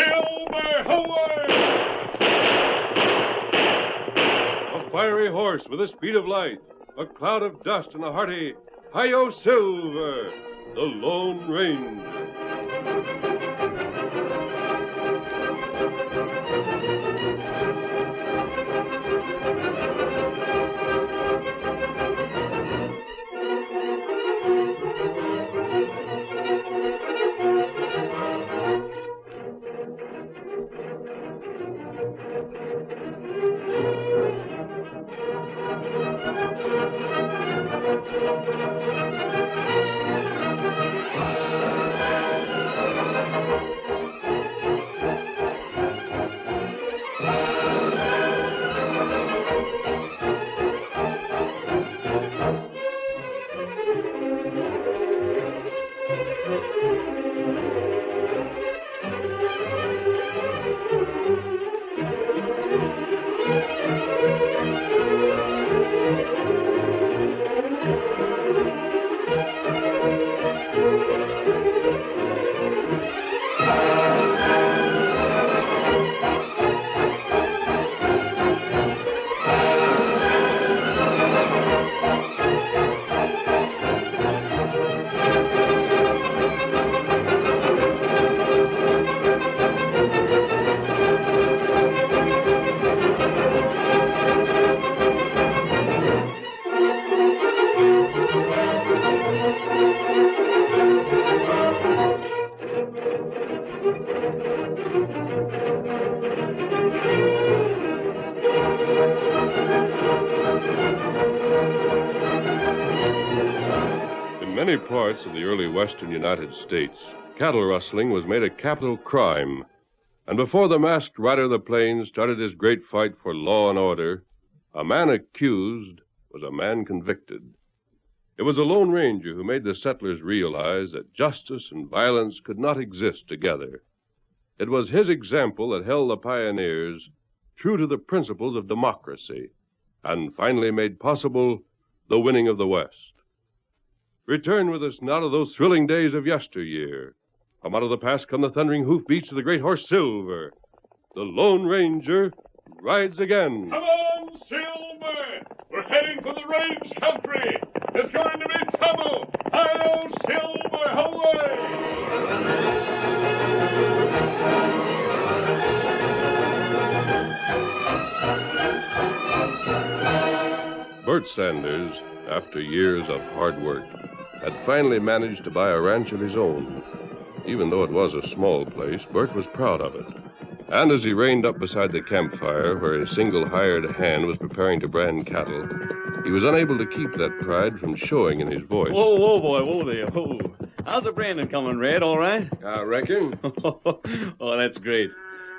Silver, away! A fiery horse with the speed of light, a cloud of dust, and a hearty Hi-Yo Silver, the Lone Ranger. In many parts of the early western United States, cattle rustling was made a capital crime. And before the masked rider of the plains started his great fight for law and order, a man accused was a man convicted. It was the Lone Ranger who made the settlers realize that justice and violence could not exist together. It was his example that held the pioneers true to the principles of democracy and finally made possible the winning of the West. Return with us now to those thrilling days of yesteryear. From out of the past come the thundering hoofbeats of the great horse Silver. The Lone Ranger rides again. Come on, Silver! We're heading for the range country. There's going to be trouble. Hi-yo, Silver, away! Bert Sanders, after years of hard work, had finally managed to buy a ranch of his own. Even though it was a small place, Bert was proud of it. And as he reined up beside the campfire where a single hired hand was preparing to brand cattle, he was unable to keep that pride from showing in his voice. Whoa, boy, whoa there, whoa. How's the branding coming, Red, all right? I reckon. Oh, that's great.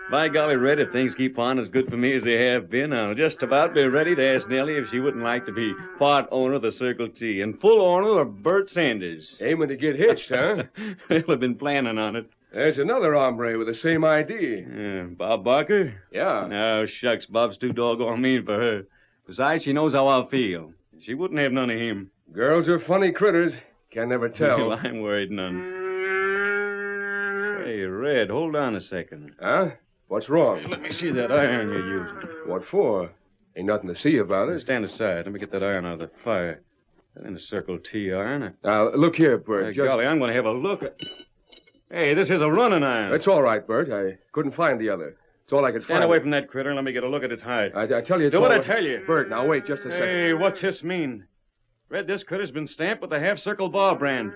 By golly, Red, if things keep on as good for me as they have been, I'll just about be ready to ask Nellie if she wouldn't like to be part owner of the Circle T and full owner of Bert Sanders. Aiming to get hitched, huh? Well, I've been planning on it. There's another hombre with the same idea. Bob Barker? Yeah. Oh, shucks, Bob's too doggone mean for her. Besides, she knows how I'll feel. She wouldn't have none of him. Girls are funny critters. Can never tell. Well, I'm worried none. Hey, Red, hold on a second. Huh? What's wrong? Let me see that iron you're using. What for? Ain't nothing to see about it. Stand aside. Let me get that iron out of the fire. That ain't a Circle T iron. Now, look here, Bert. Golly, I'm going to have a look at... Hey, this is a running iron. It's all right, Bert. I couldn't find the other. It's all I could find. Stand away from that critter and let me get a look at its hide. I tell you, it's Do what all... I tell you. Bert, now wait just a second. Hey, what's this mean? Red, this critter's been stamped with the half-circle bar brand.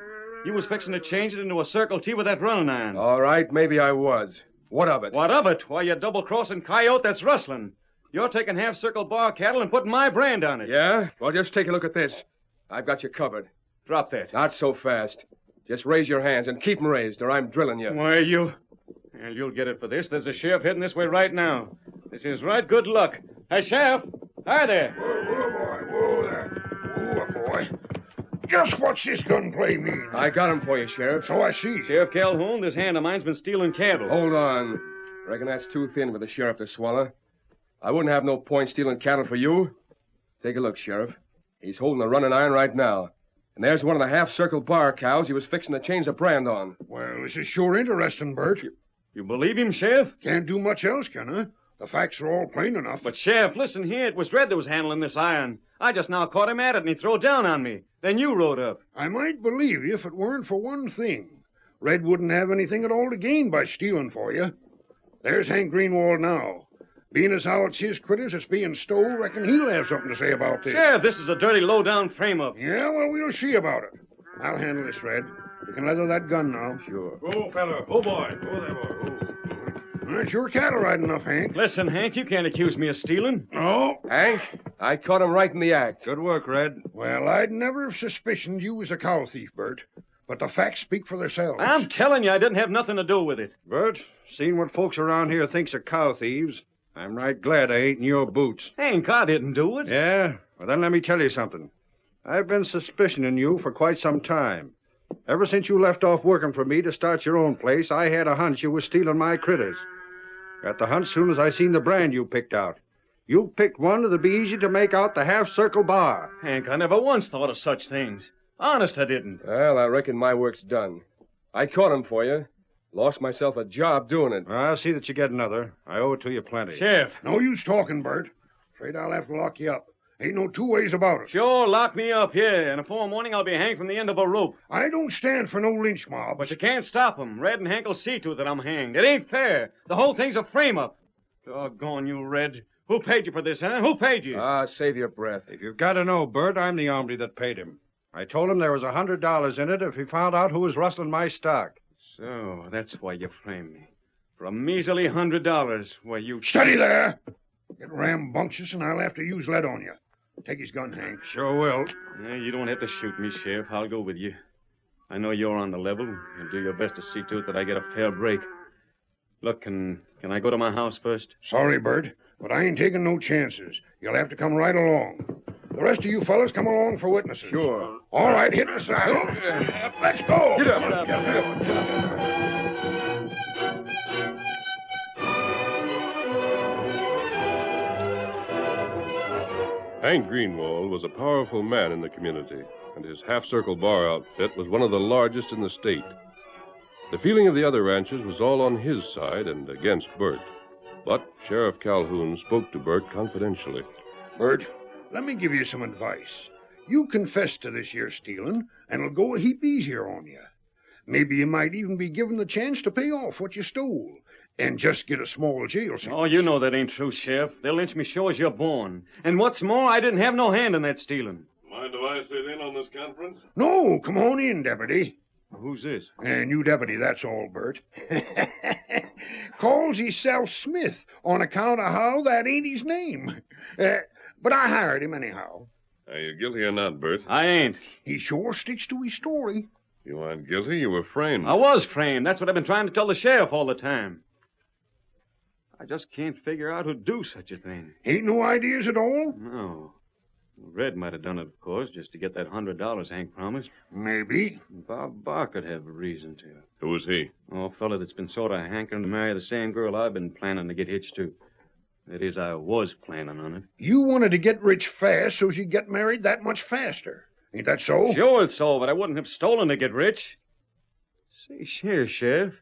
You was fixing to change it into a Circle T with that running iron. All right, maybe I was. What of it? What of it? Why, you're double-crossing coyote that's rustling. You're taking half-circle bar cattle and putting my brand on it. Yeah? Well, just take a look at this. I've got you covered. Drop that. Not so fast. Just raise your hands and keep them raised, or I'm drilling you. Why, you... Well, you'll get it for this. There's a sheriff heading this way right now. This is right good luck. Hey, Sheriff! Hi there! Whoa there. Whoa, boy. Just what's this gunplay mean? I got him for you, Sheriff. So I see. Sheriff Calhoun, this hand of mine's been stealing cattle. Hold on. Reckon that's too thin for the sheriff to swallow. I wouldn't have no point stealing cattle for you. Take a look, Sheriff. He's holding a running iron right now. And there's one of the half-circle bar cows he was fixing to change the brand on. Well, this is sure interesting, Bert. You believe him, Sheriff? Can't do much else, can I? The facts are all plain enough. But, Sheriff, listen here. It was Red that was handling this iron. I just now caught him at it, and he threw it down on me. Then you rode up. I might believe you if it weren't for one thing. Red wouldn't have anything at all to gain by stealing for you. There's Hank Greenwald now. Being as how it's his critters that's being stole, reckon he'll have something to say about this. Sheriff, this is a dirty, low-down frame-up. Yeah, well, we'll see about it. I'll handle this, Red. You can let her that gun now. Sure. Go, fella. Oh, boy. Go there, boy. That's your cattle riding enough, Hank. Listen, Hank, you can't accuse me of stealing. No. Hank, I caught him right in the act. Good work, Red. Well, I'd never have suspicioned you was a cow thief, Bert. But the facts speak for themselves. I'm telling you, I didn't have nothing to do with it. Bert, seeing what folks around here thinks are cow thieves, I'm right glad I ain't in your boots. Hank, I didn't do it. Yeah? Well, then let me tell you something. I've been suspicioning you for quite some time. Ever since you left off working for me to start your own place, I had a hunch you was stealing my critters. Got the hunch soon as I seen the brand you picked out. You picked one that'd be easy to make out the half-circle bar. Hank, I never once thought of such things. Honest, I didn't. Well, I reckon my work's done. I caught him for you. Lost myself a job doing it. I'll see that you get another. I owe it to you plenty. Sheriff. No use talking, Bert. Afraid I'll have to lock you up. Ain't no two ways about it. Sure, lock me up here, and before morning I'll be hanged from the end of a rope. I don't stand for no lynch mob. But you can't stop 'em. Red and Hank'll see to it that I'm hanged. It ain't fair. The whole thing's a frame-up. Doggone you, Red. Who paid you for this, huh? Who paid you? Save your breath. If you've got to know, Bert, I'm the hombre that paid him. I told him there was $100 in it if he found out who was rustling my stock. So, that's why you framed me. For a measly $100. Why, you... Steady there! Get rambunctious and I'll have to use lead on you. Take his gun, Hank. Sure will. Yeah, you don't have to shoot me, Sheriff. I'll go with you. I know you're on the level. You'll do your best to see to it that I get a fair break. Look, can I go to my house first? Sorry, Bert, but I ain't taking no chances. You'll have to come right along. The rest of you fellas come along for witnesses. Sure. All right, hit the saddle. Let's go. Get up. Hank Greenwald was a powerful man in the community, and his half-circle bar outfit was one of the largest in the state. The feeling of the other ranchers was all on his side and against Bert. But Sheriff Calhoun spoke to Bert confidentially. Bert, let me give you some advice. You confess to this here stealing, and it'll go a heap easier on you. Maybe you might even be given the chance to pay off what you stole, and just get a small jail sentence. Oh, you know that ain't true, Sheriff. They'll lynch me sure as you're born. And what's more, I didn't have no hand in that stealing. Mind if I sit in on this conference? No, come on in, Deputy. Who's this? And you deputy, that's all, Bert. Calls himself Smith on account of how that ain't his name. But I hired him anyhow. Are you guilty or not, Bert? I ain't. He sure sticks to his story. You aren't guilty. You were framed. I was framed. That's what I've been trying to tell the sheriff all the time. I just can't figure out who'd do such a thing. Ain't no ideas at all? No. Red might have done it, of course, just to get that $100 Hank promised. Maybe. Bob Barr could have a reason to. Who's he? Oh, a fella that's been sort of hankering to marry the same girl I've been planning to get hitched to. That is, I was planning on it. You wanted to get rich fast so you'd get married that much faster. Ain't that so? Sure it's so, but I wouldn't have stolen to get rich. Say, here, Sheriff.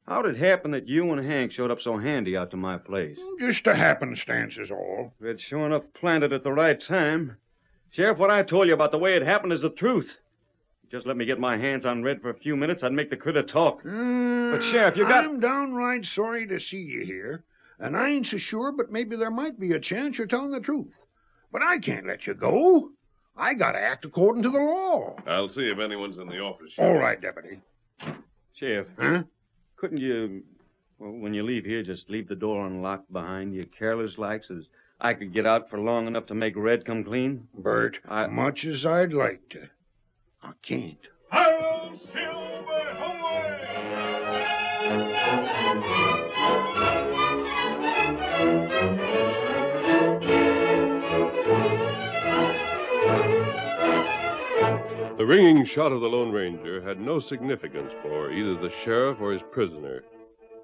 How'd it happen that you and Hank showed up so handy out to my place? Just a happenstance is all. Red sure enough planted at the right time. Sheriff, what I told you about the way it happened is the truth. Just let me get my hands on Red for a few minutes, I'd make the critter talk. But, Sheriff, you got... I'm downright sorry to see you here. And I ain't so sure, but maybe there might be a chance you're telling the truth. But I can't let you go. I gotta act according to the law. I'll see if anyone's in the office. All right, Deputy. Sheriff. Huh? Couldn't you, well, when you leave here, just leave the door unlocked behind you, careless like, so I could get out for long enough to make Red come clean? Bert, much as I'd like to, I can't. Hello, Silver! The ringing shot of the Lone Ranger had no significance for either the sheriff or his prisoner.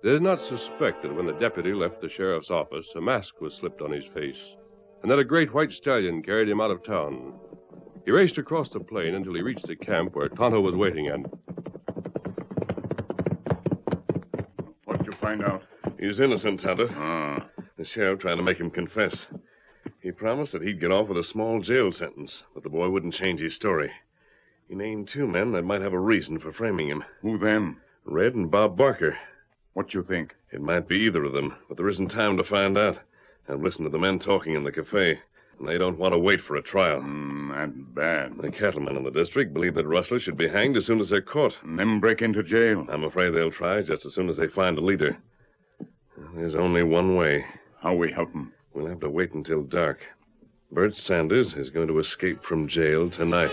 They did not suspect that when the deputy left the sheriff's office, a mask was slipped on his face, and that a great white stallion carried him out of town. He raced across the plain until he reached the camp where Tonto was waiting and... What you find out? He's innocent, Tonto. Ah. The sheriff trying to make him confess. He promised that he'd get off with a small jail sentence, but the boy wouldn't change his story. He named 2 men that might have a reason for framing him. Who them? Red and Bob Barker. What you think? It might be either of them, but there isn't time to find out. I've listened to the men talking in the cafe, and they don't want to wait for a trial. That's bad. The cattlemen in the district believe that rustlers should be hanged as soon as they're caught. And them break into jail. I'm afraid they'll try just as soon as they find a leader. There's only one way. How we help 'em? We'll have to wait until dark. Bert Sanders is going to escape from jail tonight.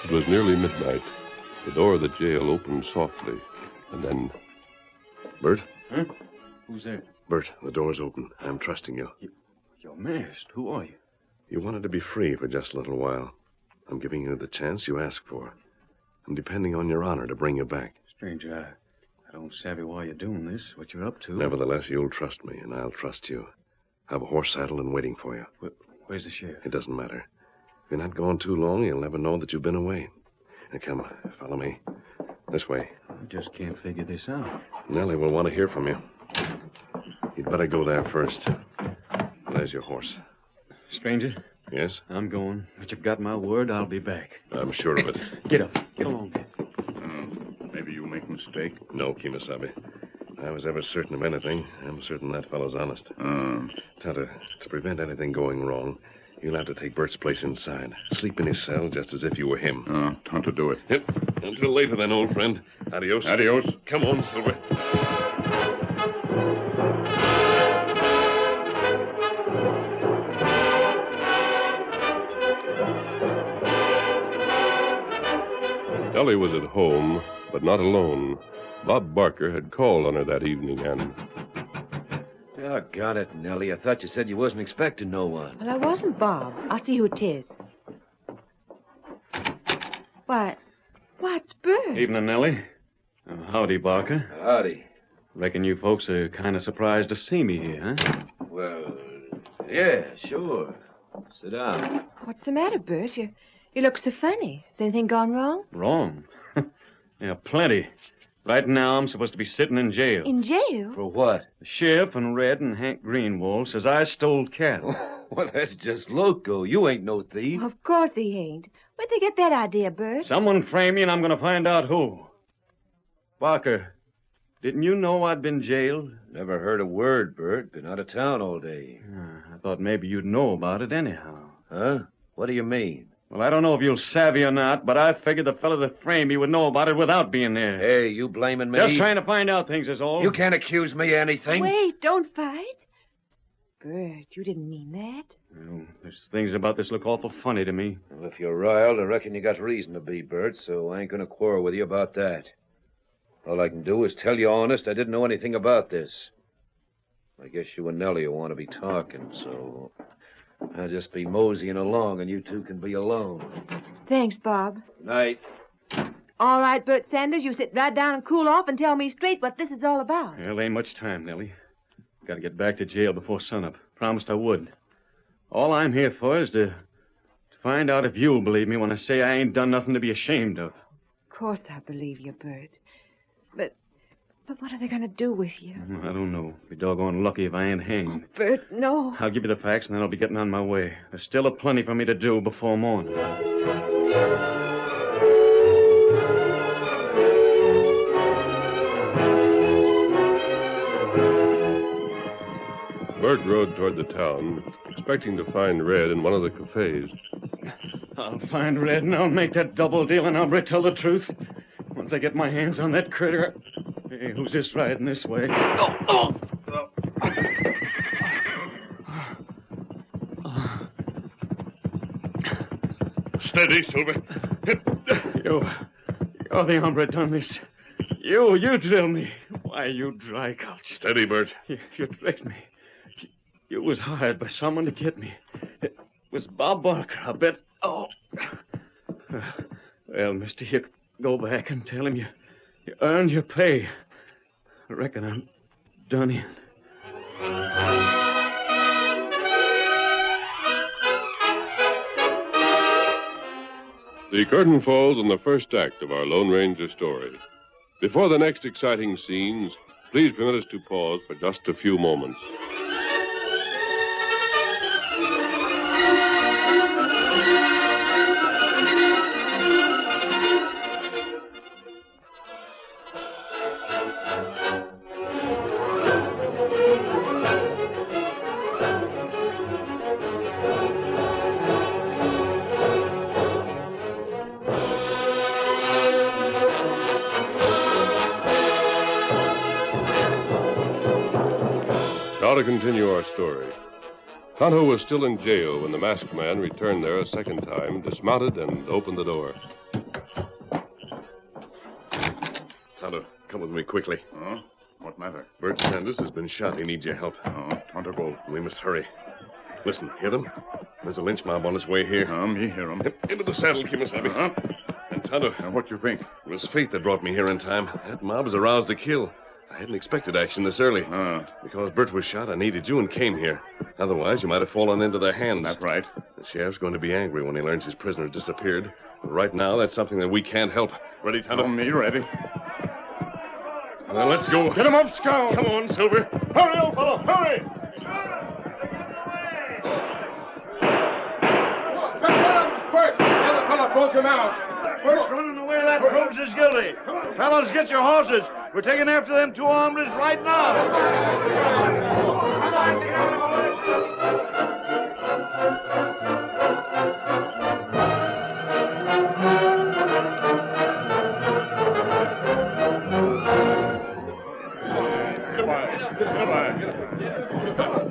It was nearly midnight. The door of the jail opened softly, and then... Bert? Huh? Who's there? Bert, the door's open. I'm trusting you. You're masked. Who are you? You wanted to be free for just a little while. I'm giving you the chance you asked for. I'm depending on your honor to bring you back. Stranger, I don't savvy why you're doing this, what you're up to. Nevertheless, you'll trust me, and I'll trust you. I have a horse saddled and waiting for you. Where's the sheriff? It doesn't matter. If you're not gone too long, you'll never know that you've been away. Now, come, follow me. This way. I just can't figure this out. Nellie will want to hear from you. You'd better go there first. There's your horse. Stranger? Yes? I'm going. But you've got my word, I'll be back. I'm sure of it. Get up. Get along. Maybe you make mistake. No, Kimasabi. If I was ever certain of anything, I'm certain that fellow's honest. Tonto, to prevent anything going wrong, you'll have to take Bert's place inside. Sleep in his cell just as if you were him. Time to do it. Yep. Until later then, old friend. Adios. Adios. Come on, Silver. Nellie was at home, but not alone. Bob Barker had called on her that evening, and... Doggone it, Nellie. I thought you said you wasn't expecting no one. Well, I wasn't, Bob. I'll see who 'tis. What's Bert? Evening, Nellie. Howdy, Barker. Howdy. Reckon you folks are kind of surprised to see me here, huh? Well, yeah, sure. Sit down. What's the matter, Bert? You look so funny. Has anything gone wrong? Wrong? Yeah, plenty. Right now, I'm supposed to be sitting in jail. In jail? For what? The sheriff and Red and Hank Greenwald says I stole cattle. Well, that's just loco. You ain't no thief. Well, of course he ain't. Where'd they get that idea, Bert? Someone framed me, and I'm going to find out who. Barker, didn't you know I'd been jailed? Never heard a word, Bert. Been out of town all day. I thought maybe you'd know about it anyhow. Huh? What do you mean? Well, I don't know if you'll savvy or not, but I figured the fellow that framed me would know about it without being there. Hey, you blaming me? Just trying to find out things is all. You can't accuse me of anything. Wait, don't fight. Bert, you didn't mean that. Well, there's things about this look awful funny to me. Well, if you're riled, I reckon you got reason to be, Bert, so I ain't gonna quarrel with you about that. All I can do is tell you honest I didn't know anything about this. I guess you and Nellie will want to be talking, so I'll just be moseying along and you two can be alone. Thanks, Bob. Night. All right, Bert Sanders, you sit right down and cool off and tell me straight what this is all about. Well, ain't much time, Nellie. Got to get back to jail before sunup. Promised I would. All I'm here for is to find out if you'll believe me when I say I ain't done nothing to be ashamed of. Of course I believe you, Bert. But what are they going to do with you? I don't know. Be doggone lucky if I ain't hanged. Bert, no. I'll give you the facts, and then I'll be getting on my way. There's still a plenty for me to do before morning. Bert rode toward the town, expecting to find Red in one of the cafes. I'll find Red, and I'll make that double deal, and I'll tell the truth. Once I get my hands on that critter. Hey, who's this riding this way? Steady, Silver. You're the hombre done this. You drill me. Why, you dry couch. Steady, Bert. You tricked me. You was hired by someone to get me. It was Bob Barker, I bet. Oh. Well, mister, you go back and tell him you earned your pay. I reckon I'm done in. The curtain falls on the first act of our Lone Ranger story. Before the next exciting scenes, please permit us to pause for just a few moments. Now to continue our story. Tonto was still in jail when the masked man returned there a second time, dismounted, and opened the door. Tonto, come with me quickly. Oh? What matter? Bert Sanders has been shot. He needs your help. Oh, Tonto, go. We must hurry. Listen, hear them? There's a lynch mob on its way here. Me hear him. Into the saddle, Kimasabi. And Tonto, What you think? it was fate that brought me here in time. That mob is aroused to kill. I hadn't expected action this early. Because Bert was shot, I needed you and came here. Otherwise, you might have fallen into their hands. That's right. The sheriff's going to be angry when he learns his prisoner disappeared. But right now, that's something that we can't help. Ready, Tonto? Me ready. Well, let's go. Get him up, Scout. Come on, Silver. Hurry, old fellow, hurry! Bert! The other fellow broke him out. Bert's running away. That proves he's guilty. Fellas, get your horses. We're taking after them two hombres right now.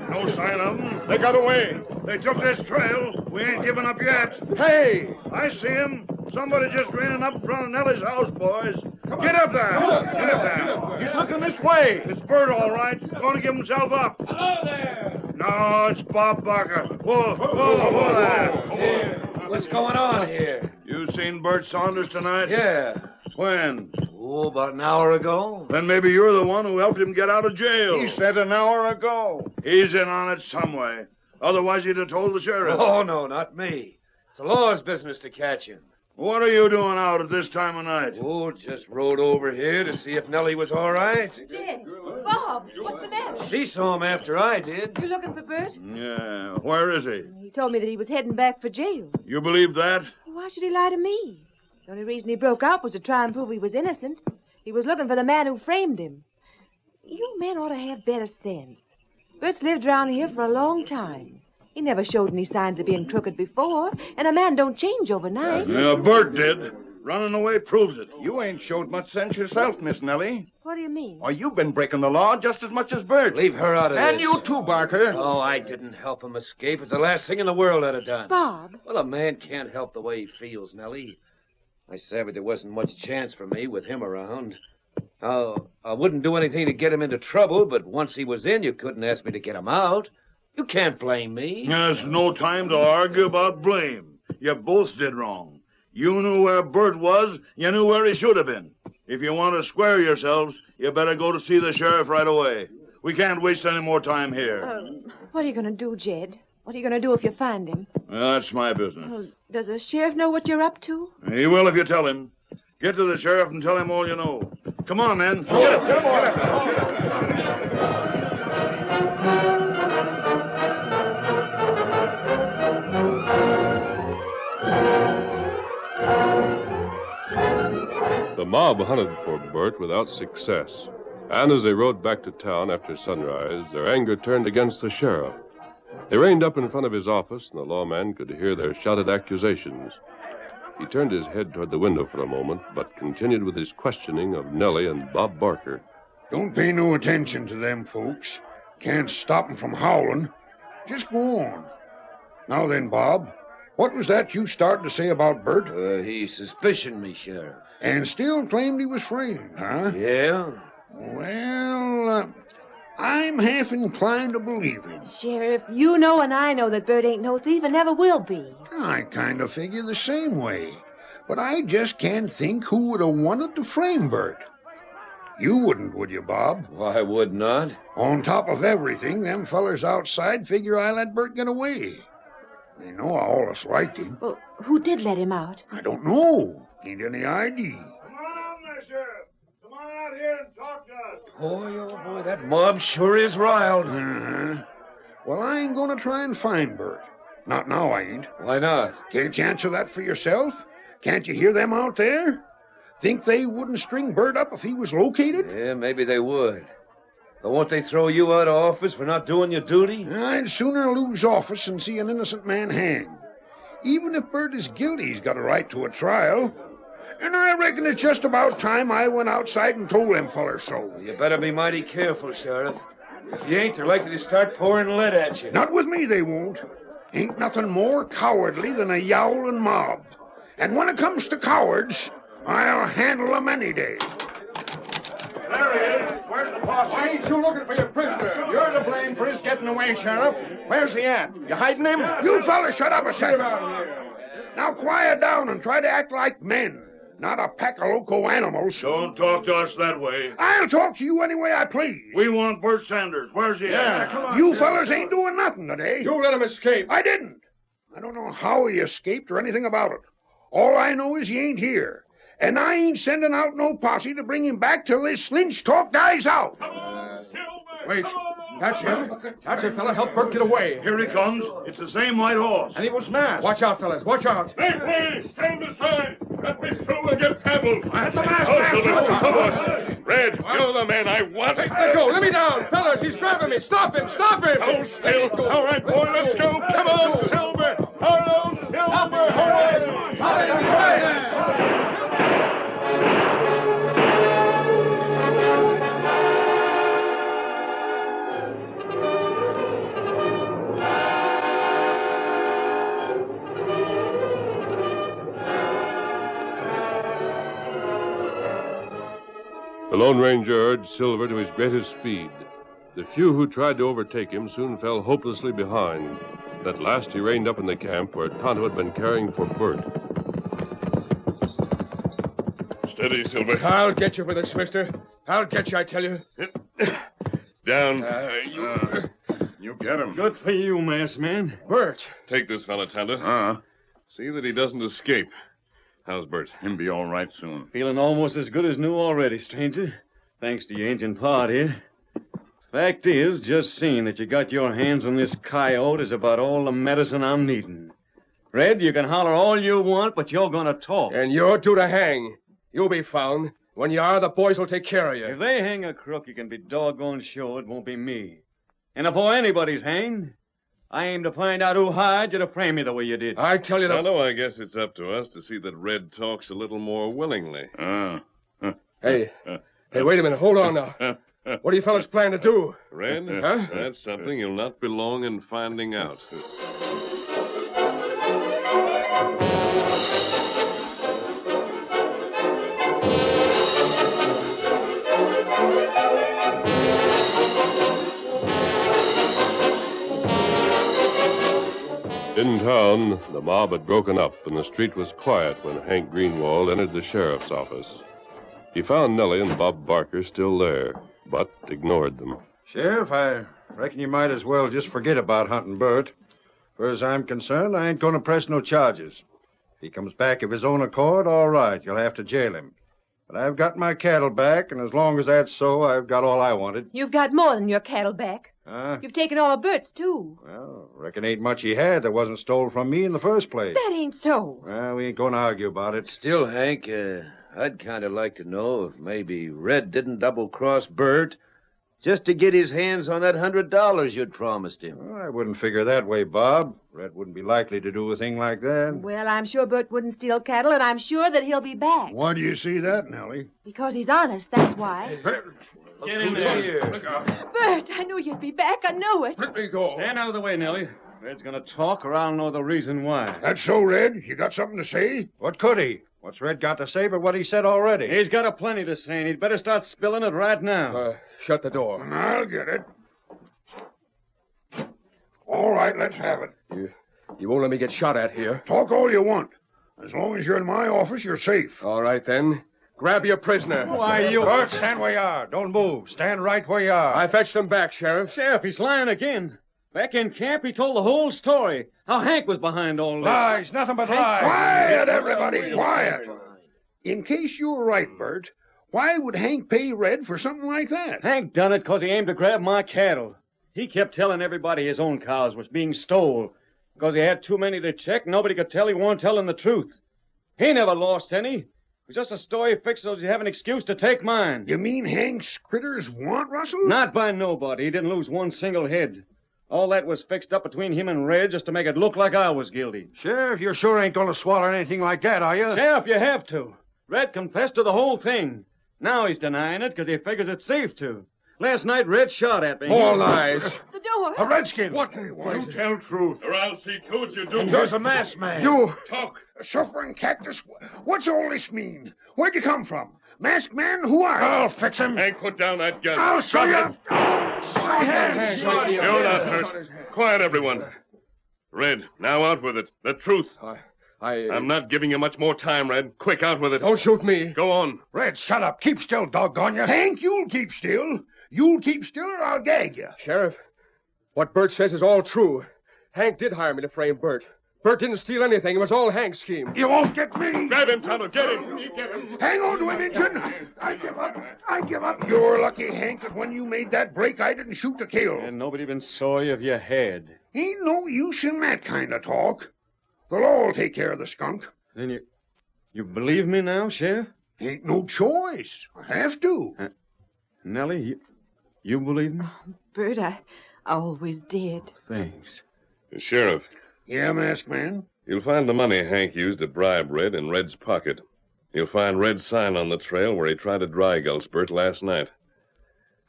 No sign of them. They got away. They took this trail. We ain't giving up yet. Hey! I see him. Somebody just ran up in front of Nellie's house, boys. Get up there. Get up there. He's looking this way. It's Bert, all right. Going to give himself up. Hello there! No, it's Bob Barker. Whoa there. What's going on here? You seen Bert Saunders tonight? Yeah. When? Oh, about an hour ago. Then maybe you're the one who helped him get out of jail. He said an hour ago. He's in on it some way. Otherwise, he'd have told the sheriff. Oh, no, not me. It's the law's business to catch him. What are you doing out at this time of night? Oh, just rode over here to see if Nellie was all right. Jed, Bob, what's the matter? She saw him after I did. You looking for Bert? Yeah. Where is he? He told me that he was heading back for jail. You believe that? Why should he lie to me? The only reason he broke out was to try and prove he was innocent. He was looking for the man who framed him. You men ought to have better sense. Bert's lived around here for a long time. He never showed any signs of being crooked before, and a man don't change overnight. Yeah, Bert did. Running away proves it. You ain't showed much sense yourself, Miss Nellie. What do you mean? Why, you've been breaking the law just as much as Bert. Leave her out of this. And you too, Barker. Oh, I didn't help him escape. It's the last thing in the world I'd have done. Bob. Well, a man can't help the way he feels, Nellie. I savvy there wasn't much chance for me with him around. I wouldn't do anything to get him into trouble, but once he was in, you couldn't ask me to get him out. You can't blame me. There's no time to argue about blame. You both did wrong. You knew where Bert was. You knew where he should have been. If you want to square yourselves, you better go to see the sheriff right away. We can't waste any more time here. What are you going to do, Jed? What are you going to do if you find him? That's my business. Does the sheriff know what you're up to? He will if you tell him. Get to the sheriff and tell him all you know. Come on, men. Get up. The mob hunted for Bert without success. And as they rode back to town after sunrise, their anger turned against the sheriff. They reined up in front of his office, and the lawman could hear their shouted accusations. He turned his head toward the window for a moment, but continued with his questioning of Nellie and Bob Barker. Don't pay no attention to them folks. Can't stop 'em from howling. Just go on. Now then, Bob, what was that you started to say about Bert? He suspicioned me, Sheriff. And still claimed he was framed, huh? Yeah? Well, I'm half inclined to believe him. Sheriff, you know and I know that Bert ain't no thief and never will be. I kind of figure the same way. But I just can't think who would have wanted to frame Bert. You wouldn't, would you, Bob? Why would not? On top of everything, them fellers outside figure I let Bert get away. I know I always liked him. Well, who did let him out? I don't know. Ain't any ID. Come on out there, Sheriff. Come on out here and talk to us. Boy, oh boy, that mob sure is riled. Uh-huh. Well, I ain't gonna try and find Bert. Not now, I ain't. Why not? Can't you answer that for yourself? Can't you hear them out there? Think they wouldn't string Bert up if he was located? Yeah, maybe they would. But won't they throw you out of office for not doing your duty? I'd sooner lose office than see an innocent man hanged. Even if Bert is guilty, he's got a right to a trial. And I reckon it's just about time I went outside and told them fellers so. You better be mighty careful, Sheriff. If you ain't, they're likely to start pouring lead at you. Not with me, they won't. Ain't nothing more cowardly than a yowling mob. And when it comes to cowards, I'll handle them any day. There he is. Where's the posse? Why ain't you looking for your prisoner? You're to blame for his getting away, Sheriff. Where's he at? You hiding him? You fellas shut up a second. Now quiet down and try to act like men, not a pack of loco animals. Don't talk to us that way. I'll talk to you any way I please. We want Bert Sanders. Where's he at? Come on. You fellas ain't doing nothing today. You let him escape. I didn't. I don't know how he escaped or anything about it. All I know is he ain't here. And I ain't sending out no posse to bring him back till this lynch talk dies out. Come on, Silver. Wait. Come on. That's him. That's it, fella. Help Bert get away. Here he comes. It's the same white horse. And he was masked. Watch out, fellas. Watch out. Make way! Stand aside! Let me through and get trampled! I had the mask. Come on! Red, you're the man I want! Let go. Let me down. Fellas, he's grabbing me. Stop him. Stop him. Hold still! All right, boy, let's go! Come on, Silver! Hello, Silver! Hooray! The Lone Ranger urged Silver to his greatest speed. The few who tried to overtake him soon fell hopelessly behind. At last he reined up in the camp where Tonto had been caring for Bert. Steady, Silver. I'll get you for this, mister. I'll get you, I tell you. Down. You get him. Good for you, masked man. Bert. Take this fella, Tonto. See that he doesn't escape. How's Bert? He'll be all right soon. Feeling almost as good as new already, stranger. Thanks to your Injun pard here. Fact is, just seeing that you got your hands on this coyote is about all the medicine I'm needing. Red, you can holler all you want, but you're gonna talk. And you're due to hang. You'll be found. When you are, the boys will take care of you. If they hang a crook, you can be doggone sure it won't be me. And before anybody's hanged, I aim to find out who hired you to frame me the way you did. I tell you that... Tonto, I guess it's up to us to see that Red talks a little more willingly. Hey, wait a minute. Hold on now. What do you fellas plan to do? Red? Huh? That's something you'll not be long in finding out. In town, the mob had broken up, and the street was quiet when Hank Greenwald entered the sheriff's office. He found Nellie and Bob Barker still there, but ignored them. Sheriff, I reckon you might as well just forget about hunting Bert. Far as I'm concerned, I ain't going to press no charges. If he comes back of his own accord, all right, you'll have to jail him. But I've got my cattle back, and as long as that's so, I've got all I wanted. You've got more than your cattle back. Huh? You've taken all of Bert's, too. Well, reckon ain't much he had that wasn't stole from me in the first place. That ain't so. Well, we ain't going to argue about it. Still, Hank, I'd kind of like to know if maybe Red didn't double-cross Bert just to get his hands on that $100 you'd promised him. Well, I wouldn't figure that way, Bob. Red wouldn't be likely to do a thing like that. Well, I'm sure Bert wouldn't steal cattle, and I'm sure that he'll be back. Why do you see that, Nellie? Because he's honest, that's why. Get in there. Bert, I knew you'd be back. I knew it. Let me go. Stand out of the way, Nellie. Red's gonna talk, or I'll know the reason why. That's so, Red? You got something to say? What could he? What's Red got to say but what he said already? He's got a plenty to say, and he'd better start spilling it right now. Shut the door. I'll get it. All right, let's have it. You won't let me get shot at here. Talk all you want. As long as you're in my office, you're safe. All right, then. Grab your prisoner. Why, you... Bert, stand where you are. Don't move. Stand right where you are. I fetched him back, Sheriff. Sheriff, he's lying again. Back in camp, he told the whole story. How Hank was behind all this. Lies, nothing but lies. Quiet, everybody, quiet. In case you were right, Bert, why would Hank pay Red for something like that? Hank done it because he aimed to grab my cattle. He kept telling everybody his own cows was being stole. Because he had too many to check, nobody could tell he weren't telling the truth. He never lost any. It was just a story fixed so he have an excuse to take mine. You mean Hank's critters want Russell? Not by nobody. He didn't lose one single head. All that was fixed up between him and Red just to make it look like I was guilty. Sheriff, you sure ain't going to swallow anything like that, are you? Sheriff, you have to. Red confessed to the whole thing. Now he's denying it because he figures it's safe to. Last night, Red shot at me. All lies. The door. A redskin. What? You tell truth, or I'll see to it you do. And there's a masked man. You Talk. suffering cactus. What's all this mean? Where'd you come from? Masked man, who are you? I'll fix him. Hank, put down that gun. I'll show you. My hands. You're not hurt. Quiet, everyone. Red, now out with it. The truth. I'm not giving you much more time, Red. Quick, out with it. Don't shoot me. Go on. Red, shut up. Keep still, doggone you. Hank, you'll keep still. You'll keep still or I'll gag you. Sheriff, what Bert says is all true. Hank did hire me to frame Bert. Bert didn't steal anything. It was all Hank's scheme. You won't get me. Grab him, Tonto. Get him. You get him. Hang on to him, Injun. I give up. I give up. You're lucky, Hank, that when you made that break, I didn't shoot to kill. And nobody been sorry if you had. Ain't no use in that kind of talk. The law will take care of the skunk. Then you believe me now, Sheriff? Ain't no choice. I have to. Nellie, you believe me? Bert, I always did. Thanks. Sheriff, Yeah, masked man. you'll find the money Hank used to bribe Red in Red's pocket. You'll find Red's sign on the trail where he tried to dry gulch Bert last night.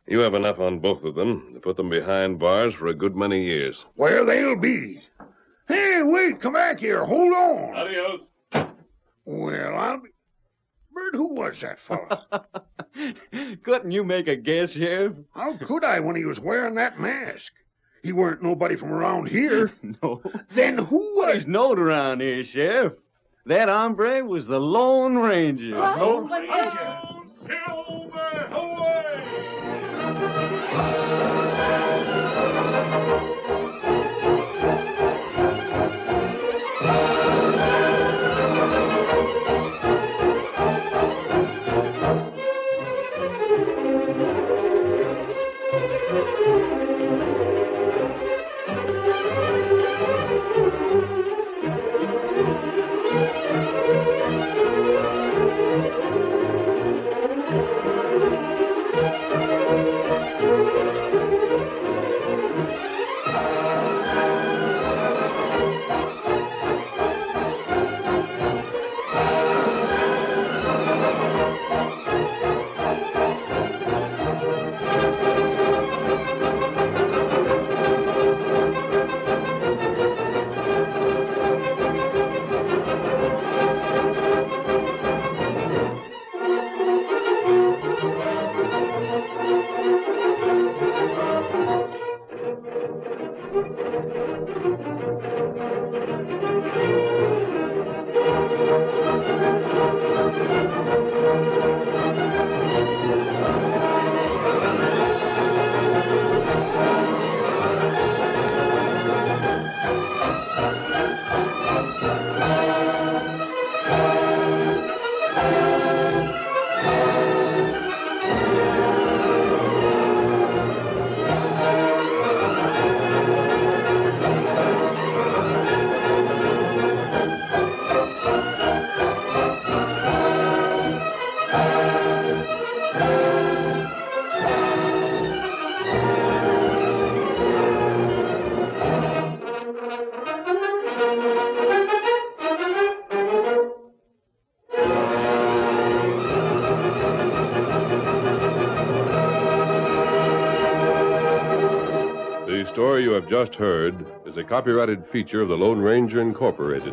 You have enough on both of them to put them behind bars for a good many years. Where they'll be. Hey, wait, come back here. Hold on. Adios. Well, I'll be... Bert, who was that fella? Couldn't you make a guess, Sheriff? How could I when he was wearing that mask? He weren't nobody from around here. No. Then who was... He's known around here, Sheriff. That hombre was the Lone Ranger. Silver, away! The story you have just heard is a copyrighted feature of the Lone Ranger Incorporated.